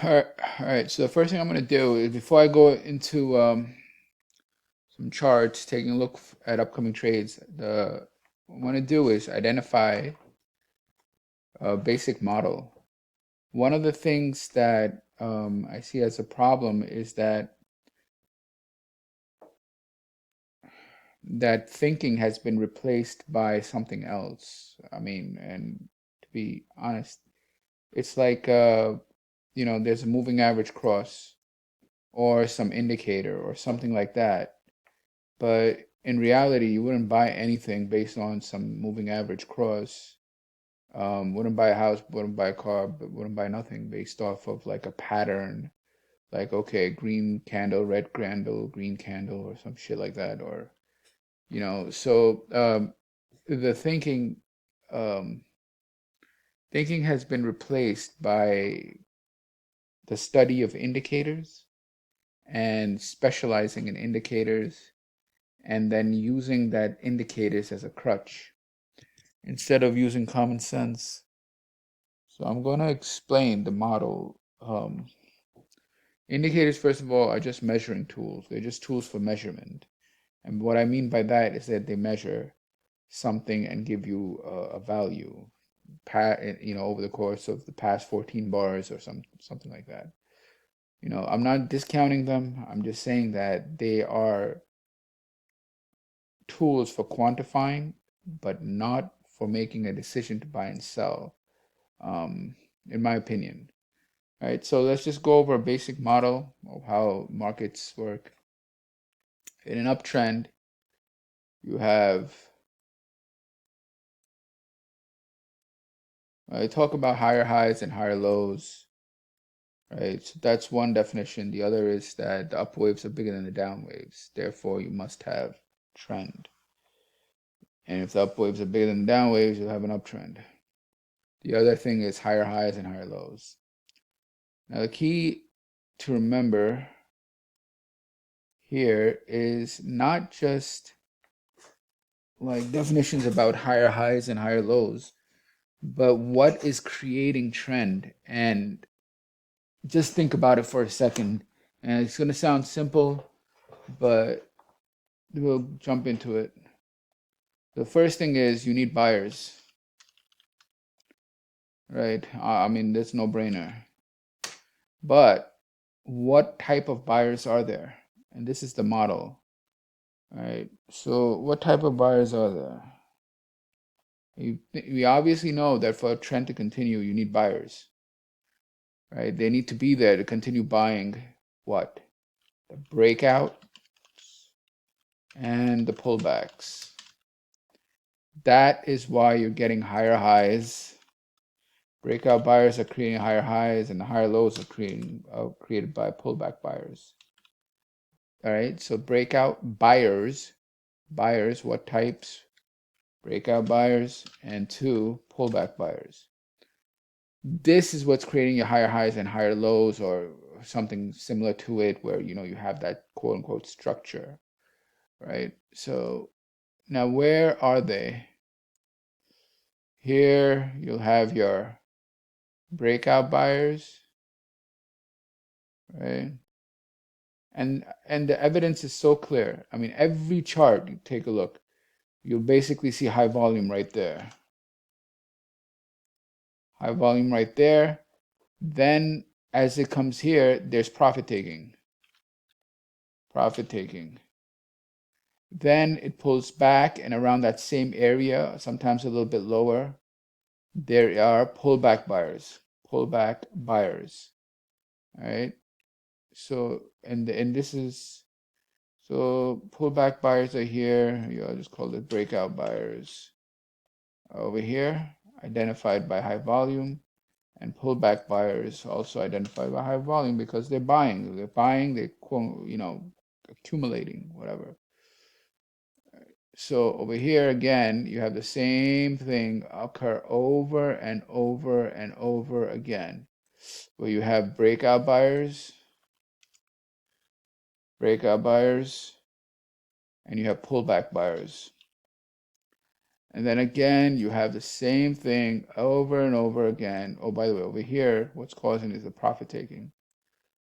All right. So the first thing I'm going to do is before I go into some charts, taking a look at upcoming trades, what I want to do is identify a basic model. One of the things that I see as a problem is that thinking has been replaced by something else. I mean, and to be honest, it's like there's a moving average cross or some indicator or something like that. But in reality, you wouldn't buy anything based on some moving average cross. Wouldn't buy a house, wouldn't buy a car, but wouldn't buy nothing based off of like a pattern, like okay, green candle, red candle, green candle, or some shit like that, or So the um, thinking has been replaced by the study of indicators and specializing in indicators, and then using that indicators as a crutch instead of using common sense. So I'm going to explain the model. Indicators, first of all, are just measuring tools. They're just tools for measurement. And what I mean by that is that they measure something and give you a value, over the course of the past 14 bars or something like that. I'm not discounting them. I'm just saying that they are tools for quantifying, but not for making a decision to buy and sell, in my opinion. All right, so let's just go over a basic model of how markets work. In an uptrend, you have, I talk about higher highs and higher lows, right? So that's one definition. The other is that the up waves are bigger than the down waves. Therefore, you must have trend. And if the up waves are bigger than the down waves, you'll have an uptrend. The other thing is higher highs and higher lows. Now, the key to remember here is not just like definitions about higher highs and higher lows, but what is creating trend. And just think about it for a second. And it's going to sound simple, but we'll jump into it. The first thing is you need buyers, right? I mean, that's no brainer. But what type of buyers are there? And this is the model, right? So, what type of buyers are there? We obviously know that for a trend to continue, you need buyers, right? They need to be there to continue buying what? The breakout and the pullbacks. That is why you're getting higher highs. Breakout buyers are creating higher highs, and the higher lows are created by pullback buyers. All right, so breakout buyers, what types? Breakout buyers, and two, pullback buyers. This is what's creating your higher highs and higher lows, or something similar to it, where you have that quote unquote structure, right? So now where are they? Here you'll have your breakout buyers, right? And the evidence is so clear. I mean, every chart you take a look, you'll basically see high volume right there. High volume right there. Then as it comes here, there's profit taking. Profit taking. Then it pulls back, and around that same area, sometimes a little bit lower, there are pullback buyers. Pullback buyers. All right. So and this is so pullback buyers are here. I'll just call it breakout buyers. Over here, identified by high volume, and pullback buyers also identified by high volume because they're buying. They're buying, they're accumulating, whatever. So over here again, you have the same thing occur over and over and over again, where you have breakout buyers, and you have pullback buyers. And then again, you have the same thing over and over again. Oh, by the way, over here, what's causing is the profit taking.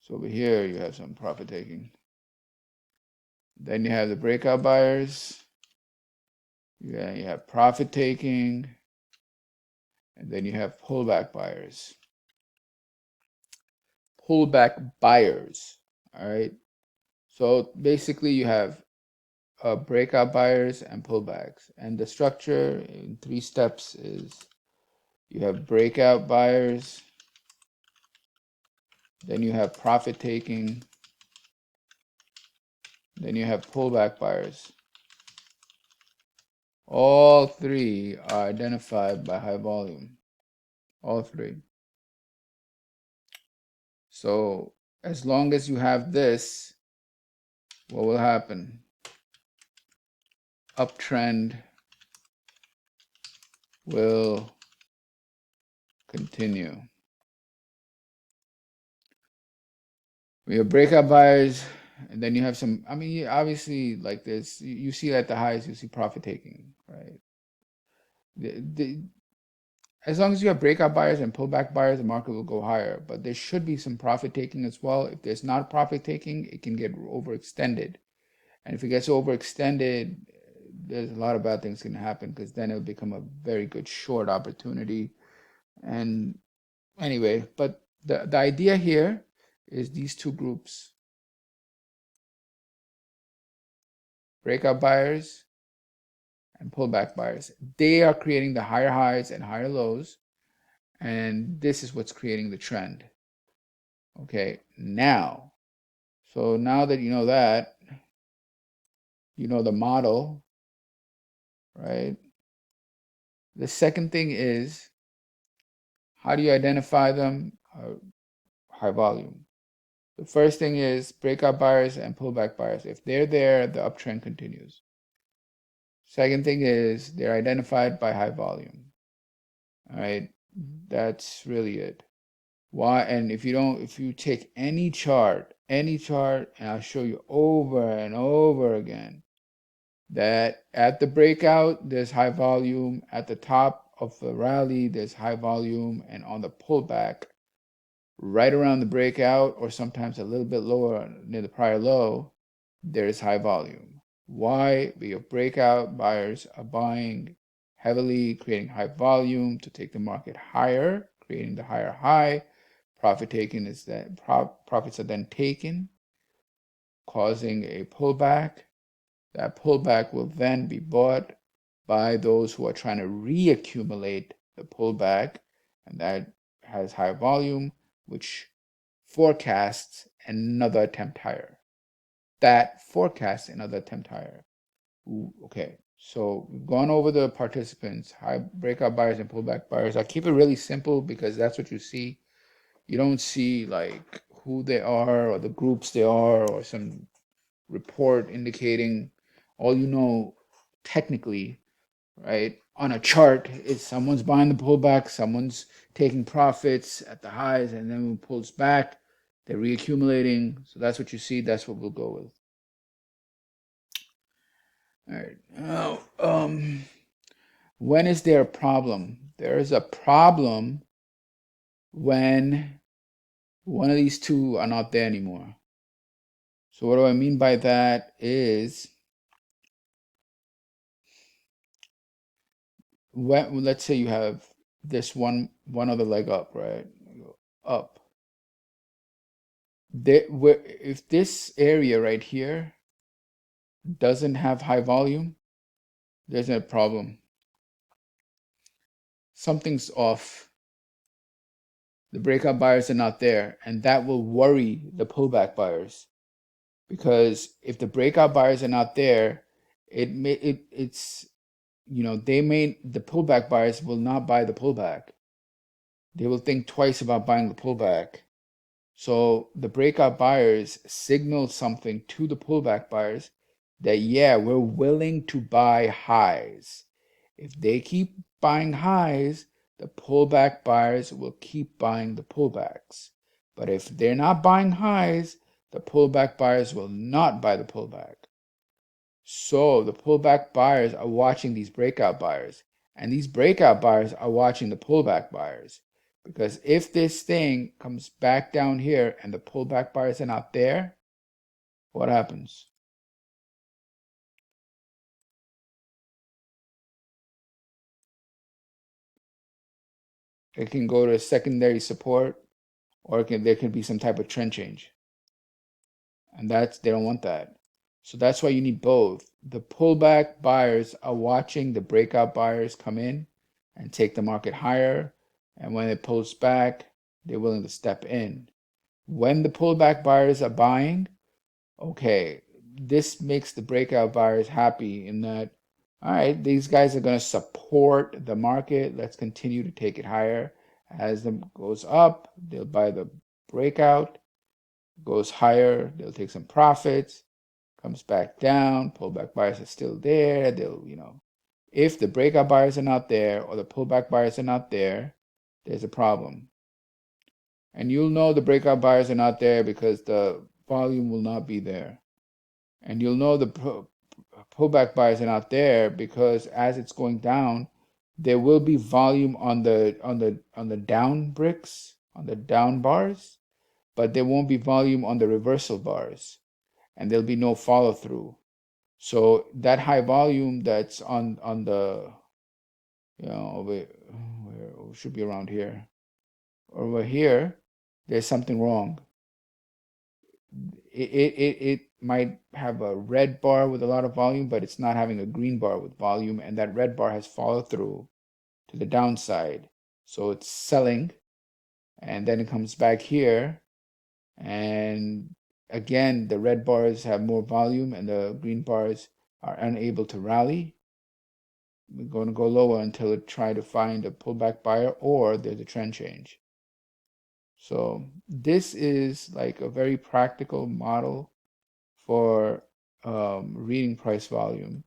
So over here, you have some profit taking. Then you have the breakout buyers. Yeah, you have profit taking. And then you have pullback buyers. Pullback buyers. All right. So basically, you have breakout buyers and pullbacks. And the structure in 3 steps is you have breakout buyers, then you have profit taking, then you have pullback buyers. All 3 are identified by high volume. All 3. So as long as you have this, what will happen? Uptrend will continue. We have breakout buyers, and then you have some, I mean, obviously, like this, you see at the highs, you see profit taking, right? As long as you have breakout buyers and pullback buyers, the market will go higher. But there should be some profit taking as well. If there's not profit taking, it can get overextended. And if it gets overextended, there's a lot of bad things can happen because then it'll become a very good short opportunity. And anyway, but the idea here is these 2 groups, breakout buyers and pullback buyers, they are creating the higher highs and higher lows. And this is what's creating the trend. Okay, now, so now that you know that, you know the model, right? The second thing is, how do you identify them? High volume. The first thing is breakout buyers and pullback buyers. If they're there, the uptrend continues. Second thing is they're identified by high volume. All right, that's really it. Why? And if you take any chart, and I'll show you over and over again that at the breakout, there's high volume. At the top of the rally, there's high volume. And on the pullback, right around the breakout, or sometimes a little bit lower near the prior low, there is high volume. Why? Because breakout buyers are buying heavily, creating high volume to take the market higher, creating the higher high. Profit taking is that profits are then taken, causing a pullback. That pullback will then be bought by those who are trying to reaccumulate the pullback, and that has high volume, which forecasts another attempt higher. That forecasts another attempt higher. Okay, so we've gone over the participants, high breakout buyers and pullback buyers. I keep it really simple because that's what you see. You don't see like who they are or the groups they are or some report indicating. All you know technically, right, on a chart is someone's buying the pullback, someone's taking profits at the highs, and then when it pulls back, they're reaccumulating. So that's what you see. That's what we'll go with. All right. Now, when is there a problem? There is a problem when one of these 2 are not there anymore. So what do I mean by that is when, let's say you have this one other leg up, right? Up. If this area right here doesn't have high volume, there's a problem. Something's off. The breakout buyers are not there, and that will worry the pullback buyers. Because if the breakout buyers are not there, it's the pullback buyers will not buy the pullback. They will think twice about buying the pullback. So the breakout buyers signal something to the pullback buyers that, yeah, we're willing to buy highs. If they keep buying highs, the pullback buyers will keep buying the pullbacks. But if they're not buying highs, the pullback buyers will not buy the pullback. So the pullback buyers are watching these breakout buyers, and these breakout buyers are watching the pullback buyers. Because if this thing comes back down here and the pullback buyers are not there, what happens? It can go to a secondary support, or there can be some type of trend change. And they don't want that. So that's why you need both. The pullback buyers are watching the breakout buyers come in and take the market higher. And when it pulls back, they're willing to step in. When the pullback buyers are buying, okay, this makes the breakout buyers happy in that, all right, these guys are going to support the market. Let's continue to take it higher. As it goes up, they'll buy the breakout. Goes higher, they'll take some profits. Comes back down, pullback buyers are still there. If the breakout buyers are not there or the pullback buyers are not there, there's a problem. And you'll know the breakout buyers are not there because the volume will not be there. And you'll know the pullback buyers are not there because as it's going down, there will be volume on the down bricks, on the down bars, but there won't be volume on the reversal bars, and there'll be no follow through. So that high volume that's on the where should be around here. Over here, there's something wrong. It might have a red bar with a lot of volume, but it's not having a green bar with volume, and that red bar has followed through to the downside. So it's selling, and then it comes back here, and again, the red bars have more volume, and the green bars are unable to rally. We're going to go lower until it try to find a pullback buyer or there's a trend change. So this is like a very practical model for reading price volume.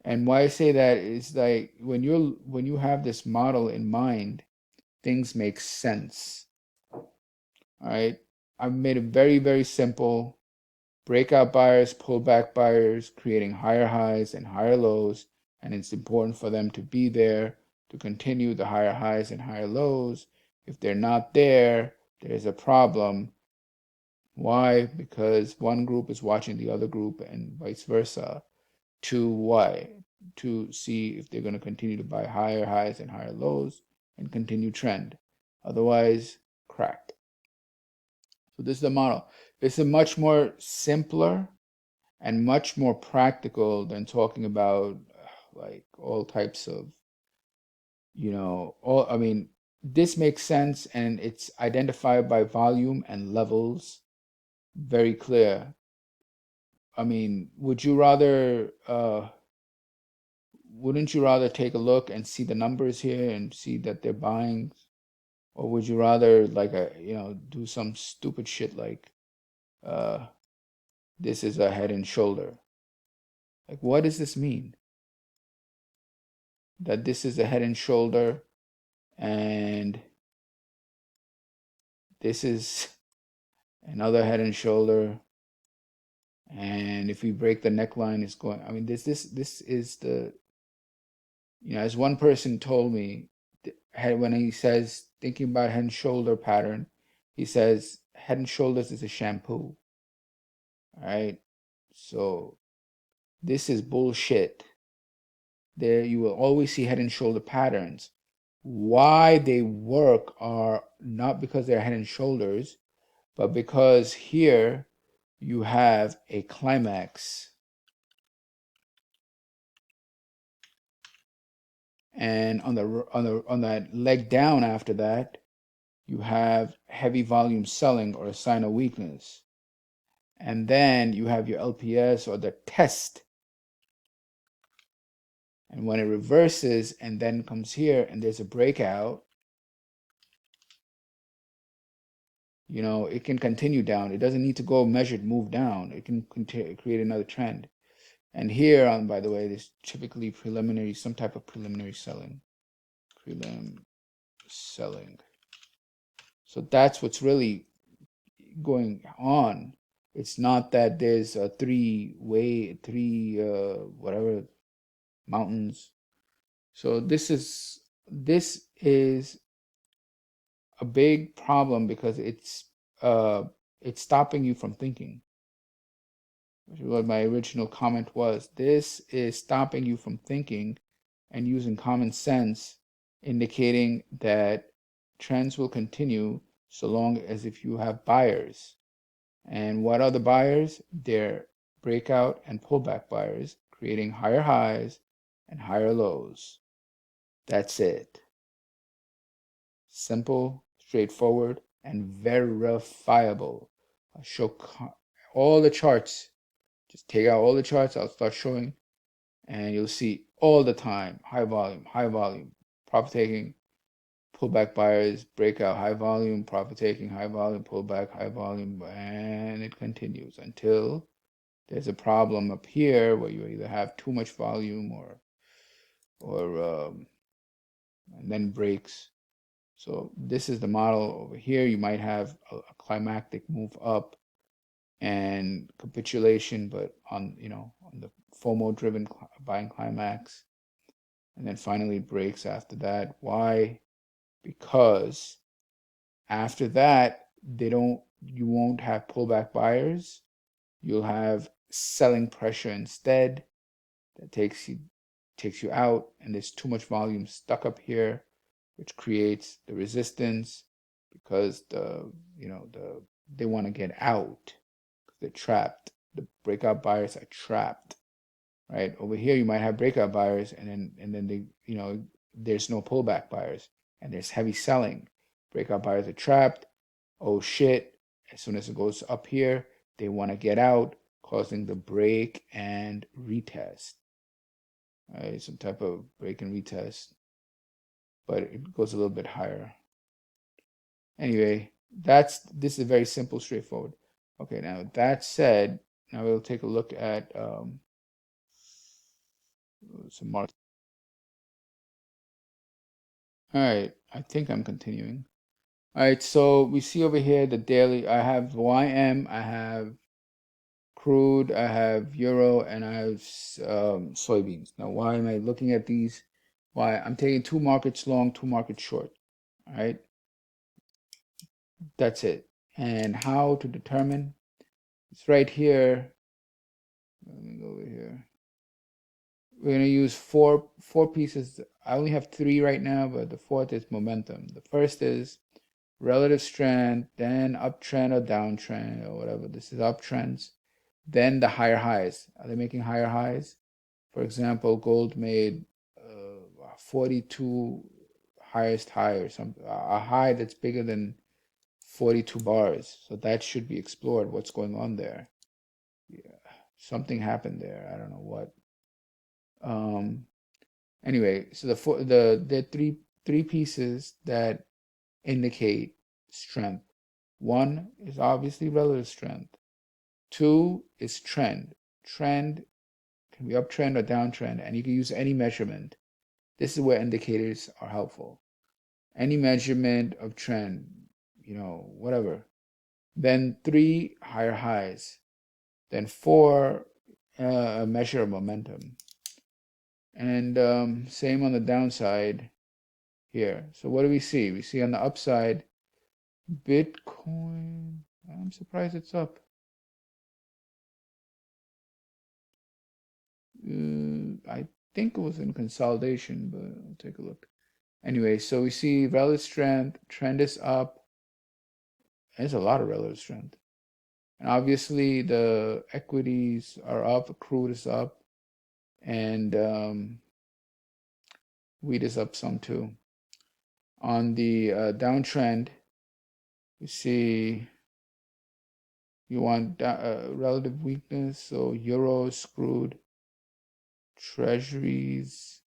And why I say that is like when you have this model in mind, things make sense. All right. I've made it very, very simple. Breakout buyers, pullback buyers, creating higher highs and higher lows, and it's important for them to be there to continue the higher highs and higher lows. If they're not there, there's a problem. Why? Because one group is watching the other group and vice versa. To why? To see if they're going to continue to buy higher highs and higher lows and continue trend. Otherwise, crack. So this is the model. It's a much more simpler and much more practical than talking about like all types of, I mean, this makes sense and it's identified by volume and levels very clear. I mean, wouldn't you rather take a look and see the numbers here and see that they're buying? Or would you rather like do some stupid shit like uh this is a head and shoulder? Like what does this mean? That this is a head and shoulder and this is another head and shoulder, and if we break the neckline it's going, I mean, this is the, as one person told me, when he says thinking about head and shoulder pattern, he says head and shoulders is a shampoo. All right, so this is bullshit. There you will always see head and shoulder patterns. Why they work are not because they're head and shoulders, but because here you have a climax. And on that leg down after that, you have heavy volume selling or a sign of weakness. And then you have your LPS or the test. And when it reverses and then comes here and there's a breakout, it can continue down. It doesn't need to go measured move down. It can create another trend. And here on, by the way, there's typically some type of preliminary selling. Selling. So that's what's really going on. It's not that there's a whatever mountains. So this is a big problem because it's stopping you from thinking, which is what my original comment was. This is stopping you from thinking and using common sense, indicating that trends will continue so long as if you have buyers. And what are the buyers? They're breakout and pullback buyers, creating higher highs and higher lows. That's it. Simple, straightforward, and verifiable. I'll show all the charts. Just take out all the charts. I'll start showing, and you'll see all the time high volume, profit taking, pullback buyers, breakout, high volume, profit taking, high volume, pullback, high volume, and it continues until there's a problem up here where you either have too much volume or and then breaks. So this is the model over here. You might have a climactic move up and capitulation, but on on the FOMO driven buying climax, and then finally breaks after that. Why? Because after that you won't have pullback buyers. You'll have selling pressure instead that takes you out, and there's too much volume stuck up here, which creates the resistance because they want to get out because they're trapped. The breakout buyers are trapped, right? Over here, you might have breakout buyers, and then there's no pullback buyers, and there's heavy selling. Breakout buyers are trapped. Oh shit! As soon as it goes up here, they want to get out, causing the break and retest. Right, some type of break and retest, but it goes a little bit higher. Anyway, this is very simple, straightforward. Okay, now that said, now we'll take a look at some markets. All right, I think I'm continuing. All right, so we see over here the daily. I have YM, I have crude, I have euro, and I have soybeans. Now, why am I looking at these? Why I'm taking two markets long, two markets short. All right, that's it. And how to determine? It's right here. Let me go over here. We're gonna use four pieces. I only have three right now, but the fourth is momentum. The first is relative strength, then uptrend or downtrend or whatever. This is uptrends. Then the higher highs. Are they making higher highs? For example, gold made 42 highest high or something, a high that's bigger than 42 bars. So that should be explored. What's going on there? Yeah, something happened there. I don't know what. Um, anyway, so the three pieces that indicate strength. One is obviously relative strength. Two is trend. Trend can be uptrend or downtrend, and you can use any measurement. This is where indicators are helpful. Any measurement of trend, whatever. Then three, higher highs. Then four, a measure of momentum. And same on the downside here. So what do we see? We see on the upside, Bitcoin. I'm surprised it's up. I think it was in consolidation, but I'll take a look. Anyway, so we see relative strength, trend is up. There's a lot of relative strength. And obviously the equities are up, crude is up, and wheat is up some too. On the downtrend, we see you want relative weakness, so euro screwed, treasuries.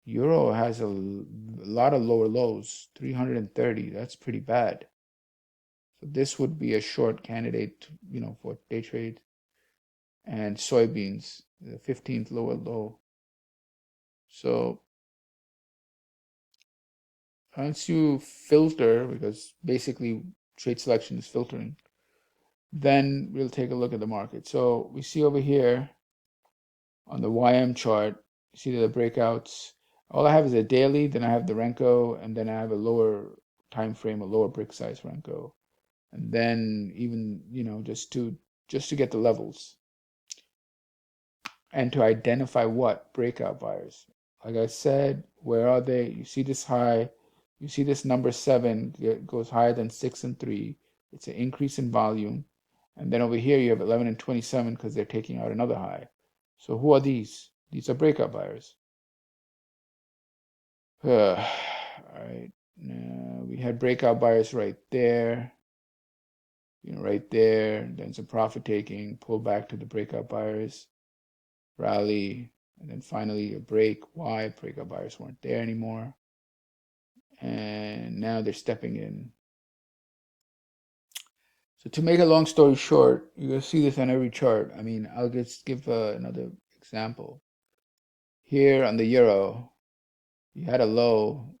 Euro has a lot of lower lows, 330. That's pretty bad. So this would be a short candidate, for day trade. And soybeans, the 15th lower low. So once you filter, because basically trade selection is filtering, then we'll take a look at the market. So we see over here on the YM chart, you see the breakouts. All I have is a daily, then I have the Renko, and then I have a lower time frame, a lower brick size Renko. And then even, just to get the levels and to identify what breakout buyers. Like I said, where are they? You see this high, you see this number 7 goes higher than 6 and 3. It's an increase in volume. And then over here you have 11 and 27 because they're taking out another high. So who are these? These are breakout buyers. All right. Now we had breakout buyers right there. Right there. Then some profit taking, pull back to the breakout buyers, rally, and then finally a break. Why? Breakout buyers weren't there anymore. And now they're stepping in. So to make a long story short, you're going to see this on every chart. I mean, I'll just give another example. Here on the euro, you had a low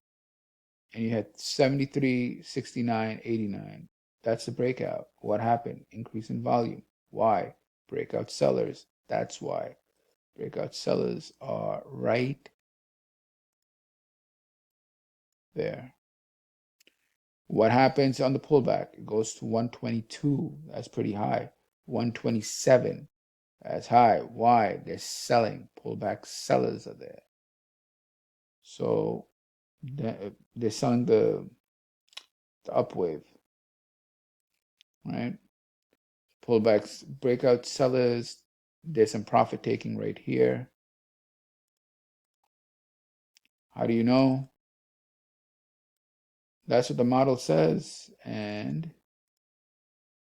and you had 73, 69, 89. That's the breakout. What happened? Increase in volume. Why? Breakout sellers. That's why. Breakout sellers are right there. What happens on the pullback? It goes to 122. That's pretty high. 127. That's high. Why? They're selling. Pullback sellers are there. So they're selling the up wave, right? Pullbacks, breakout sellers. There's some profit taking right here. How do you know? That's what the model says, and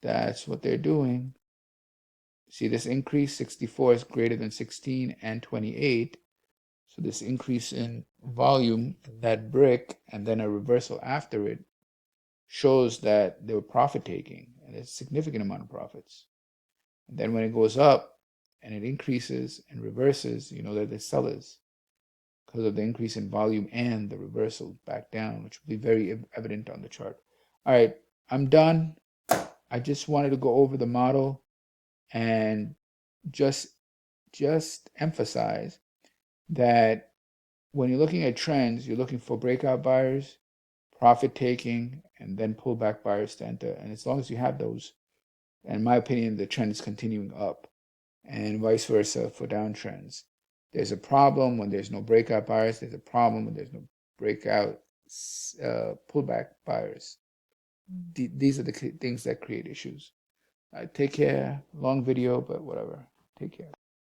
that's what they're doing. See this increase, 64 is greater than 16 and 28. So this increase in volume, that brick, and then a reversal after it shows that they were profit taking, and it's a significant amount of profits. And then when it goes up and it increases and reverses, you know that they're sellers because of the increase in volume and the reversal back down, which will be very evident on the chart. All right, I'm done. I just wanted to go over the model and just emphasize that when you're looking at trends, you're looking for breakout buyers, profit taking, and then pullback buyers to enter. And as long as you have those, in my opinion, the trend is continuing up, and vice versa for downtrends. There's a problem when there's no breakout buyers. There's a problem when there's no breakout pullback buyers. These are the things that create issues. Take care. Long video, but whatever. Take care.